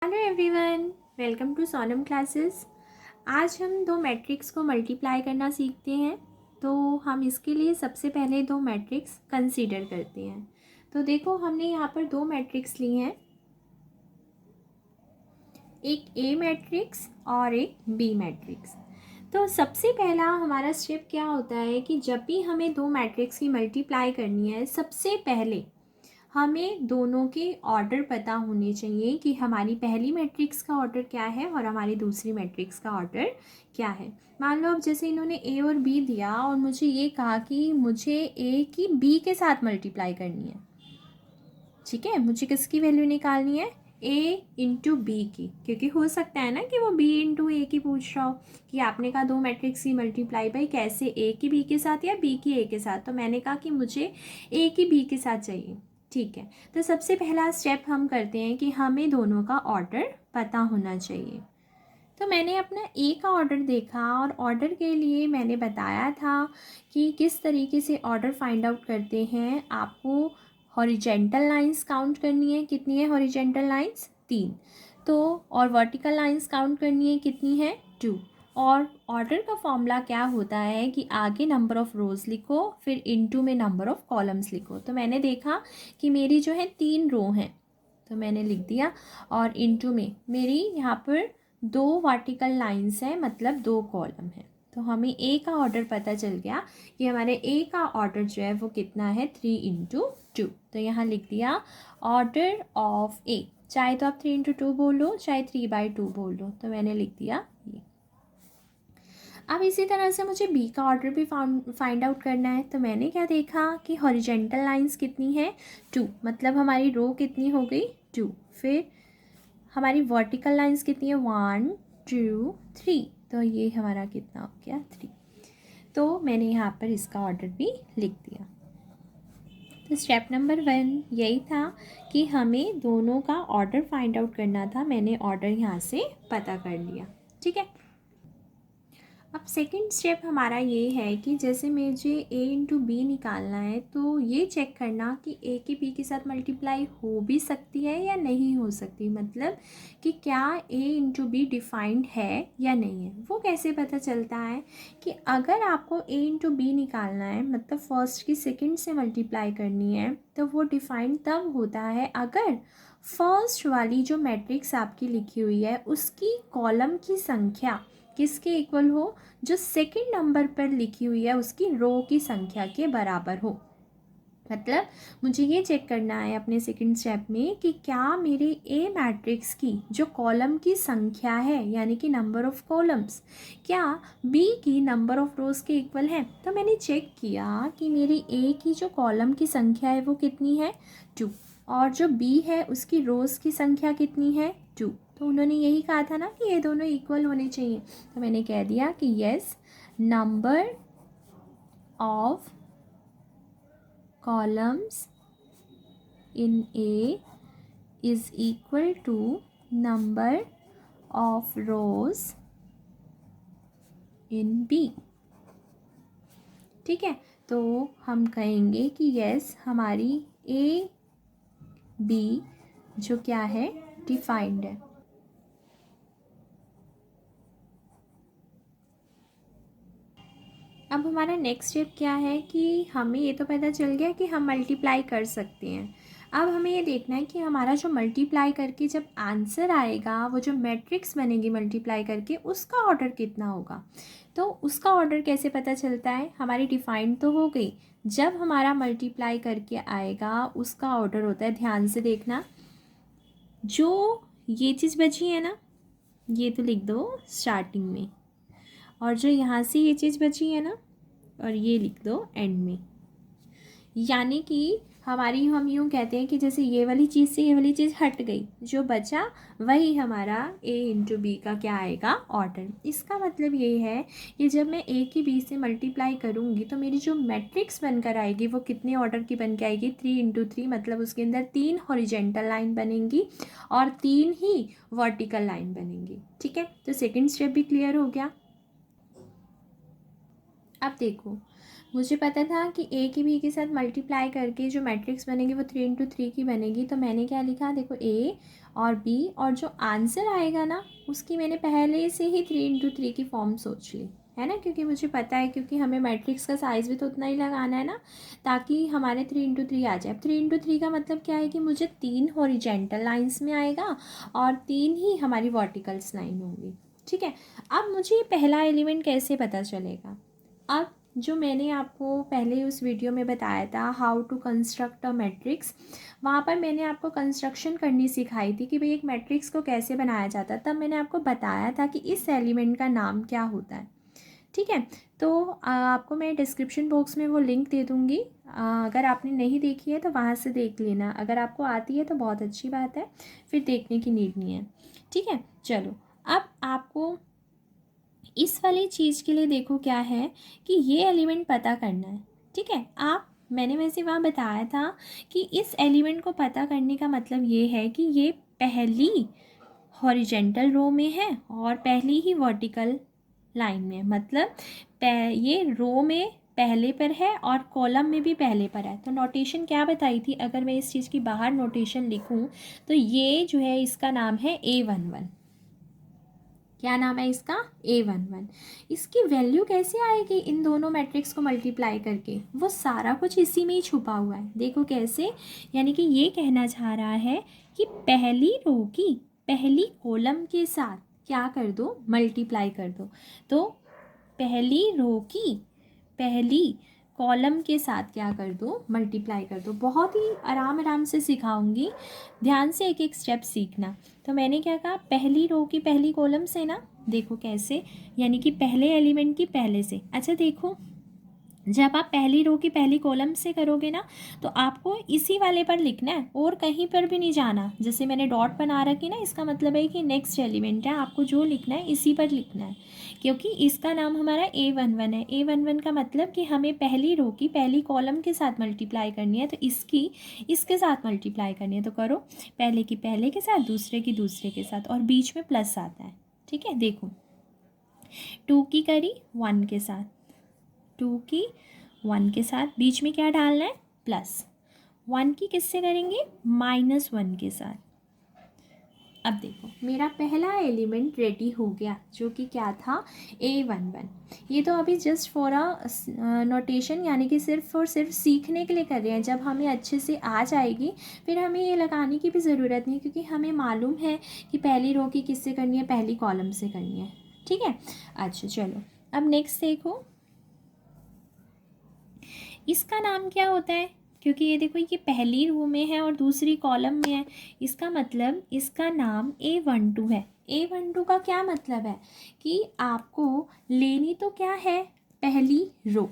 Hello everyone, welcome to Sonam classes. आज हम दो मैट्रिक्स को मल्टीप्लाई करना सीखते हैं। तो हम इसके लिए सबसे पहले दो मैट्रिक्स कंसीडर करते हैं। तो देखो, हमने यहाँ पर दो मैट्रिक्स लिए हैं, एक ए मैट्रिक्स और एक बी मैट्रिक्स। तो सबसे पहला हमारा स्टेप क्या होता है कि जब भी हमें दो मैट्रिक्स की मल्टीप्लाई करनी है, सबसे पहले हमें दोनों के ऑर्डर पता होने चाहिए कि हमारी पहली मैट्रिक्स का ऑर्डर क्या है और हमारी दूसरी मैट्रिक्स का ऑर्डर क्या है। मान लो अब जैसे इन्होंने ए और बी दिया और मुझे ये कहा कि मुझे ए की बी के साथ मल्टीप्लाई करनी है। ठीक है, मुझे किसकी वैल्यू निकालनी है? ए इंटू बी की, क्योंकि हो सकता है ना कि वो बी इंटू ए की पूछ रहा हो कि आपने कहा दो मैट्रिक्स की मल्टीप्लाई भाई कैसे, ए की बी के साथ या बी की ए के साथ। तो मैंने कहा कि मुझे ए की बी के साथ चाहिए। ठीक है, तो सबसे पहला स्टेप हम करते हैं कि हमें दोनों का ऑर्डर पता होना चाहिए। तो मैंने अपना ए का ऑर्डर देखा और ऑर्डर के लिए मैंने बताया था कि किस तरीके से ऑर्डर फाइंड आउट करते हैं। आपको हॉरिजेंटल लाइंस काउंट करनी है, कितनी है हॉरिजेंटल लाइंस? 3। तो और वर्टिकल लाइंस काउंट करनी है, कितनी है? 2। और ऑर्डर का फॉर्मूला क्या होता है कि आगे नंबर ऑफ़ रोज़ लिखो, फिर इनटू में नंबर ऑफ़ कॉलम्स लिखो। तो मैंने देखा कि मेरी जो है 3 रो हैं, तो मैंने लिख दिया, और इनटू में मेरी यहाँ पर 2 वर्टिकल लाइंस हैं, मतलब 2 कॉलम हैं। तो हमें ए का ऑर्डर पता चल गया कि हमारे ए का ऑर्डर जो है वो कितना है, 3 × 2। तो यहाँ लिख दिया ऑर्डर ऑफ ए। चाहे तो आप 3 × 2 बोल लो, चाहे 3/2 बोल लो। तो मैंने लिख दिया ये। अब इसी तरह से मुझे बी का ऑर्डर भी फाइंड आउट करना है। तो मैंने क्या देखा कि हॉरिजेंटल लाइंस कितनी है? 2, मतलब हमारी रो कितनी हो गई? 2। फिर हमारी वर्टिकल लाइंस कितनी है? 1 2 3। तो ये हमारा कितना हो गया? 3। तो मैंने यहाँ पर इसका ऑर्डर भी लिख दिया। तो स्टेप नंबर 1 यही था कि हमें दोनों का ऑर्डर फाइंड आउट करना था। मैंने ऑर्डर यहाँ से पता कर लिया। ठीक है, अब सेकंड स्टेप हमारा ये है कि जैसे मुझे ए इंटू बी निकालना है, तो ये चेक करना कि ए की बी के साथ मल्टीप्लाई हो भी सकती है या नहीं हो सकती। मतलब कि क्या ए इंटू बी डिफाइंड है या नहीं है। वो कैसे पता चलता है कि अगर आपको ए इंटू बी निकालना है, मतलब फर्स्ट की सेकंड से मल्टीप्लाई करनी है, तो वो डिफाइंड तब होता है अगर फर्स्ट वाली जो मैट्रिक्स आपकी लिखी हुई है उसकी कॉलम की संख्या किसके इक्वल हो? जो सेकंड नंबर पर लिखी हुई है उसकी रो की संख्या के बराबर हो। मतलब मुझे ये चेक करना है अपने सेकंड स्टेप में कि क्या मेरे ए मैट्रिक्स की जो कॉलम की संख्या है, यानी कि नंबर ऑफ़ कॉलम्स, क्या बी की नंबर ऑफ़ रोज़ के इक्वल है। तो मैंने चेक किया कि मेरी ए की जो कॉलम की संख्या है वो कितनी है? 2। और जो बी है उसकी रोज़ की संख्या कितनी है? 2। तो उन्होंने यही कहा था ना कि ये दोनों इक्वल होने चाहिए। तो मैंने कह दिया कि yes, number of columns in A is equal to number of rows in B। ठीक है, तो हम कहेंगे कि यस, हमारी ए बी जो क्या है, डिफाइंड है। अब हमारा नेक्स्ट स्टेप क्या है कि हमें ये तो पता चल गया कि हम मल्टीप्लाई कर सकते हैं। अब हमें ये देखना है कि हमारा जो मल्टीप्लाई करके जब आंसर आएगा, वो जो मैट्रिक्स बनेगी मल्टीप्लाई करके, उसका ऑर्डर कितना होगा। तो उसका ऑर्डर कैसे पता चलता है? हमारी डिफाइंड तो हो गई, जब हमारा मल्टीप्लाई करके आएगा उसका ऑर्डर होता है, ध्यान से देखना, जो ये चीज़ बची है ना, ये तो लिख दो स्टार्टिंग में, और जो यहाँ से ये चीज़ बची है ना, और ये लिख दो एंड में। यानी कि हमारी, हम यूँ कहते हैं कि जैसे ये वाली चीज़ से ये वाली चीज़ हट गई, जो बचा वही हमारा ए इंटू बी का क्या आएगा, ऑर्डर। इसका मतलब ये है कि जब मैं ए की बी से मल्टीप्लाई करूँगी तो मेरी जो मैट्रिक्स बनकर आएगी वो कितने ऑर्डर की बन के आएगी? 3 × 3। मतलब उसके अंदर 3 हॉरिजेंटल लाइन बनेंगी और 3 ही वर्टिकल लाइन बनेंगी। ठीक है, तो सेकेंड स्टेप भी क्लियर हो गया। अब देखो, मुझे पता था कि ए की बी के साथ मल्टीप्लाई करके जो मैट्रिक्स बनेगी वो 3 into 3 की बनेगी, तो मैंने क्या लिखा, देखो ए और बी, और जो आंसर आएगा ना उसकी मैंने पहले से ही 3 into 3 की फॉर्म सोच ली है ना, क्योंकि मुझे पता है, क्योंकि हमें मैट्रिक्स का साइज़ भी तो उतना ही लगाना है ना, ताकि हमारे 3 into 3 आ जाए। अब 3 into 3 का मतलब क्या है कि मुझे 3 हॉरिजेंटल लाइंस में आएगा और 3 ही हमारी वर्टिकल्स लाइन होंगी। ठीक है, अब मुझे पहला एलिमेंट कैसे पता चलेगा। अब जो मैंने आपको पहले उस वीडियो में बताया था, how to construct a matrix, वहाँ पर मैंने आपको कंस्ट्रक्शन करनी सिखाई थी कि भाई एक मैट्रिक्स को कैसे बनाया जाता है। तब मैंने आपको बताया था कि इस एलिमेंट का नाम क्या होता है। ठीक है, तो आपको मैं डिस्क्रिप्शन बॉक्स में वो लिंक दे दूँगी। अगर आपने नहीं देखी है तो वहाँ से देख लेना, अगर आपको आती है तो बहुत अच्छी बात है, फिर देखने की नीड नहीं है। ठीक है, चलो अब आपको इस वाली चीज़ के लिए देखो क्या है कि ये एलिमेंट पता करना है। ठीक है, मैंने वैसे वहाँ बताया था कि इस एलिमेंट को पता करने का मतलब ये है कि ये पहली हॉरिजेंटल रो में है और पहली ही वर्टिकल लाइन में, मतलब ये रो में पहले पर है और कॉलम में भी पहले पर है। तो नोटेशन क्या बताई थी, अगर मैं इस चीज़ की बाहर नोटेशन लिखूं तो ये जो है इसका नाम है A11। क्या नाम है इसका, A11। इसकी वैल्यू कैसे आएगी इन दोनों मैट्रिक्स को मल्टीप्लाई करके, वो सारा कुछ इसी में ही छुपा हुआ है। देखो कैसे, यानी कि ये कहना चाह रहा है कि पहली रो की पहली कॉलम के साथ क्या कर दो, मल्टीप्लाई कर दो। तो पहली रो की पहली कॉलम के साथ क्या कर दो, मल्टीप्लाई कर दो। बहुत ही आराम आराम से सिखाऊंगी, ध्यान से एक एक स्टेप सीखना। तो मैंने क्या कहा, पहली रो की पहली कॉलम से ना, देखो कैसे, यानी कि पहले एलिमेंट की पहले से। अच्छा देखो, जब आप पहली रो की पहली कॉलम से करोगे ना तो आपको इसी वाले पर लिखना है और कहीं पर भी नहीं जाना। जैसे मैंने डॉट बना रखी ना, इसका मतलब है कि नेक्स्ट एलिमेंट है, आपको जो लिखना है इसी पर लिखना है, क्योंकि इसका नाम हमारा A11 है। A11 का मतलब कि हमें पहली रो की पहली कॉलम के साथ मल्टीप्लाई करनी है, तो इसकी इसके साथ मल्टीप्लाई करनी है। तो करो, पहले की पहले के साथ, दूसरे की दूसरे के साथ, और बीच में प्लस आता है। ठीक है, देखो 2 की करी 1 के साथ, 2 की 1 के साथ, बीच में क्या डालना है, प्लस। 1 की किससे करेंगे, -1 के साथ। अब देखो मेरा पहला एलिमेंट रेडी हो गया, जो कि क्या था, A11। ये तो अभी जस्ट फॉर अ नोटेशन, यानी कि सिर्फ और सिर्फ सीखने के लिए कर रहे हैं। जब हमें अच्छे से आ जाएगी फिर हमें ये लगाने की भी ज़रूरत नहीं, क्योंकि हमें मालूम है कि पहली रो की किससे करनी है, पहली कॉलम से करनी है। ठीक है, अच्छा चलो अब नेक्स्ट देखो, इसका नाम क्या होता है, क्योंकि ये देखो ये पहली रो में है और दूसरी कॉलम में है, इसका मतलब इसका नाम A12 है। A12 का क्या मतलब है कि आपको लेनी तो क्या है, पहली रो,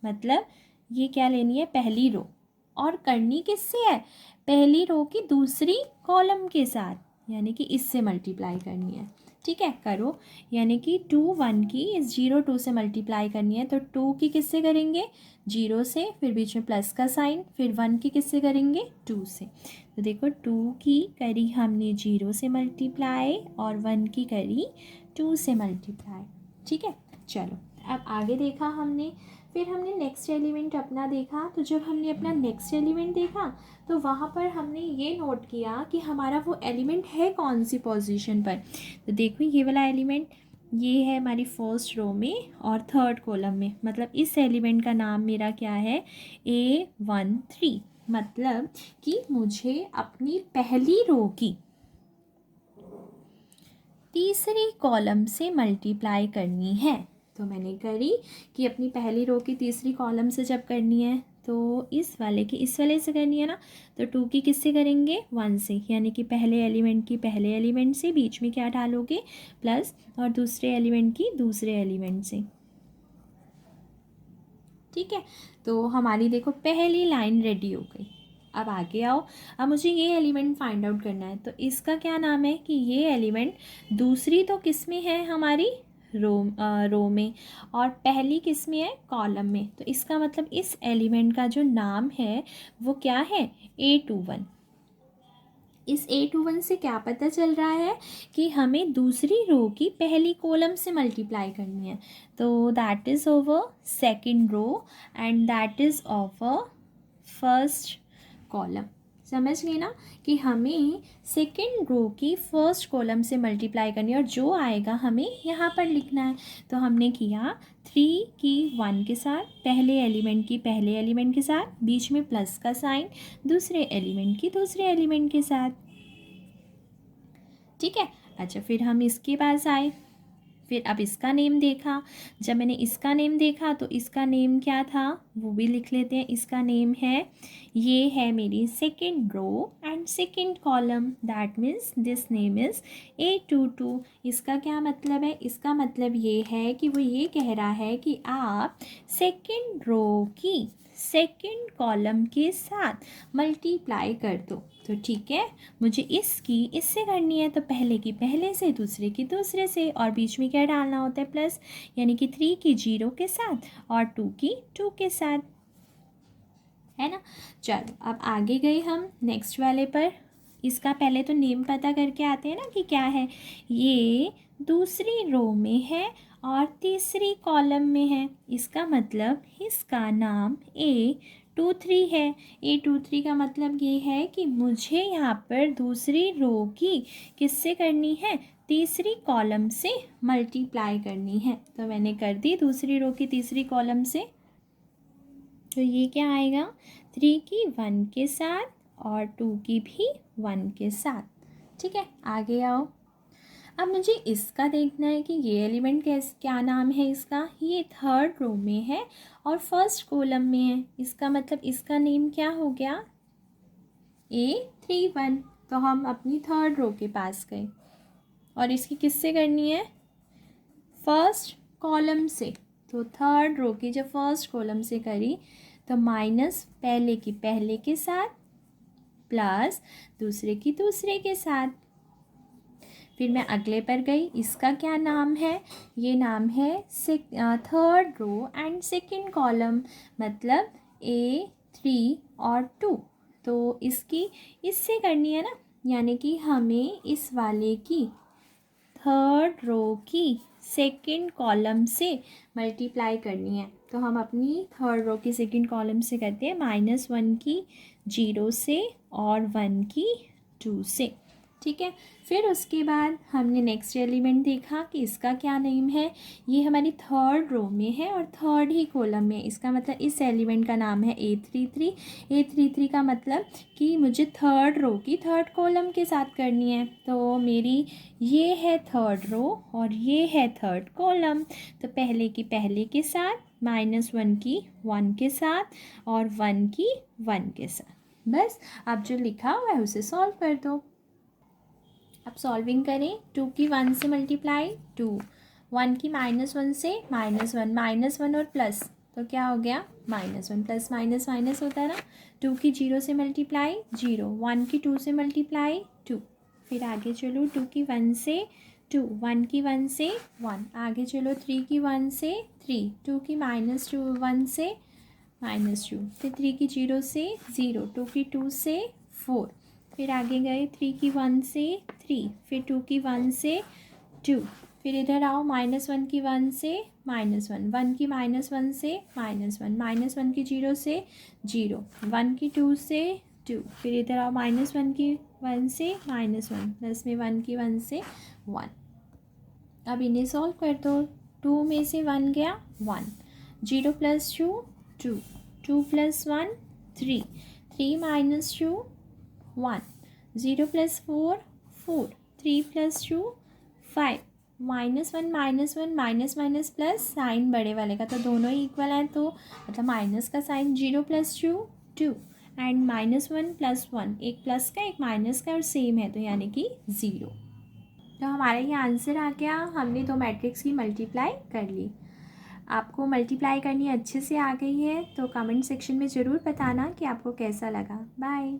मतलब ये क्या लेनी है, पहली रो, और करनी किससे है, पहली रो की दूसरी कॉलम के साथ, यानी कि इससे मल्टीप्लाई करनी है। ठीक है, करो, यानी कि 2 1 की इस 0 2 से मल्टीप्लाई करनी है। तो 2 की किससे करेंगे, 0 से, फिर बीच में प्लस का साइन, फिर 1 की किससे करेंगे, 2 से। तो देखो 2 की करी हमने 0 से मल्टीप्लाई और 1 की करी 2 से मल्टीप्लाई। ठीक है, चलो अब आगे देखा हमने, फिर हमने नेक्स्ट एलिमेंट अपना देखा। तो जब हमने अपना नेक्स्ट एलिमेंट देखा तो वहाँ पर हमने ये नोट किया कि हमारा वो एलिमेंट है कौन सी पोजीशन पर। तो देखो ये वाला एलिमेंट, ये है हमारी फर्स्ट रो में और थर्ड कॉलम में, मतलब इस एलिमेंट का नाम मेरा क्या है, A13। मतलब कि मुझे अपनी पहली रो की तीसरी कॉलम से मल्टीप्लाई करनी है। तो मैंने करी कि अपनी पहली रो की तीसरी कॉलम से जब करनी है तो इस वाले की इस वाले से करनी है ना, तो 2 की किससे करेंगे, 1 से, यानी कि पहले एलिमेंट की पहले एलिमेंट से, बीच में क्या डालोगे, प्लस, और दूसरे एलिमेंट की दूसरे एलिमेंट से। ठीक है, तो हमारी देखो पहली लाइन रेडी हो गई। अब आगे आओ, अब मुझे ये एलिमेंट फाइंड आउट करना है। तो इसका क्या नाम है कि ये एलिमेंट दूसरी तो किस में है, हमारी रो में, और पहली किस में है, कॉलम में। तो इसका मतलब इस एलिमेंट का जो नाम है वो क्या है, A21। इस A21 से क्या पता चल रहा है कि हमें दूसरी रो की पहली कॉलम से मल्टीप्लाई करनी है। तो that is over second row and that is over first column. समझ गए ना कि हमें सेकेंड रो की फर्स्ट कॉलम से मल्टीप्लाई करनी है और जो आएगा हमें यहाँ पर लिखना है। तो हमने किया 3 की 1 के साथ, पहले एलिमेंट के साथ, बीच में प्लस का साइन, दूसरे एलिमेंट की दूसरे एलिमेंट के साथ। ठीक है। अच्छा, फिर हम इसके पास आए, फिर अब इसका नेम देखा। जब मैंने इसका नेम देखा तो इसका नेम क्या था वो भी लिख लेते हैं। इसका नेम है, ये है मेरी second row and second column, that means this name is A22। इसका क्या मतलब है? इसका मतलब ये है कि वो ये कह रहा है कि आप सेकेंड रो की सेकेंड कॉलम के साथ मल्टीप्लाई कर दो। तो ठीक है, मुझे इसकी इससे करनी है, तो पहले की पहले से, दूसरे की दूसरे से, और बीच में क्या डालना होता है? प्लस, यानी कि 3 की 0 के साथ और 2 की 2 के साथ, है ना। चलो अब आगे गए हम नेक्स्ट वाले पर। इसका पहले तो नेम पता करके आते हैं ना कि क्या है। ये दूसरी रो में है और तीसरी कॉलम में है, इसका मतलब इसका नाम A23 है। A23 का मतलब ये है कि मुझे यहाँ पर दूसरी रो की किससे करनी है? तीसरी कॉलम से मल्टीप्लाई करनी है। तो मैंने कर दी दूसरी रो की तीसरी कॉलम से। तो ये क्या आएगा? 3 की 1 के साथ और 2 की भी 1 के साथ। ठीक है, आगे आओ। अब मुझे इसका देखना है कि ये एलिमेंट क्या नाम है इसका। ये थर्ड रो में है और फर्स्ट कॉलम में है, इसका मतलब इसका नेम क्या हो गया? A31। तो हम अपनी थर्ड रो के पास गए और इसकी किससे करनी है? फर्स्ट कॉलम से। तो थर्ड रो की जब फर्स्ट कॉलम से करी तो माइनस पहले की पहले के साथ प्लस दूसरे की दूसरे के साथ। फिर मैं अगले पर गई, इसका क्या नाम है? ये नाम है third row and second column, मतलब A3 और 2। तो इसकी इससे करनी है ना, यानी कि हमें इस वाले की थर्ड रो की सेकेंड कॉलम से मल्टीप्लाई करनी है। तो हम अपनी थर्ड रो की सेकेंड कॉलम से करते हैं, -1 की 0 से और 1 की 2 से। ठीक है। फिर उसके बाद हमने नेक्स्ट एलिमेंट देखा कि इसका क्या नेम है। ये हमारी थर्ड रो में है और थर्ड ही कॉलम में, इसका मतलब इस एलिमेंट का नाम है A33। A33 का मतलब कि मुझे थर्ड रो की थर्ड कॉलम के साथ करनी है। तो मेरी ये है थर्ड रो और ये है थर्ड कॉलम। तो पहले की पहले के साथ, -1 की 1 के साथ और 1 की 1 के साथ। बस अब जो लिखा हुआ है उसे सॉल्व कर दो। अब सॉल्विंग करें, 2 की 1 से मल्टीप्लाई 2, 1 की -1 से -1 और प्लस, तो क्या हो गया? -1 प्लस माइनस माइनस होता है ना। 2 की 0 से मल्टीप्लाई 0, 1 की 2 से मल्टीप्लाई 2। फिर आगे चलो, 2 की 1 से 2, 1 की 1 से 1। आगे चलो, 3 की 1 से 3, 2 की -1 से -2। फिर 3 की 0 से 0, 2 की 2 से 4। फिर आगे गए, 3 की 1 से 3, फिर 2 की 1 से 2। फिर इधर आओ, -1 की 1 से -1, 1 की -1 से -1, -1 की 0 से 0, 1 की 2 से 2। फिर इधर आओ, -1 की 1 से -1, प्लस में 1 की 1 से 1। अब इन्हें सॉल्व कर दो। 2 में से 1 गया 1, 0 + 2 2, 2 + 1 3, 3 - 2 1, 0 + 4 4, 3 + 2 5, -1 -1 माइनस माइनस प्लस, साइन बड़े वाले का तो दोनों ही इक्वल हैं, तो मतलब माइनस का साइन, 0 + 2 2 एंड -1 + 1, एक प्लस का एक माइनस का और सेम है, तो यानी कि 0। तो हमारा ये आंसर आ गया। हमने दो मैट्रिक्स की मल्टीप्लाई कर ली। आपको मल्टीप्लाई करनी अच्छे से आ गई है तो कमेंट सेक्शन में ज़रूर बताना कि आपको कैसा लगा। बाय।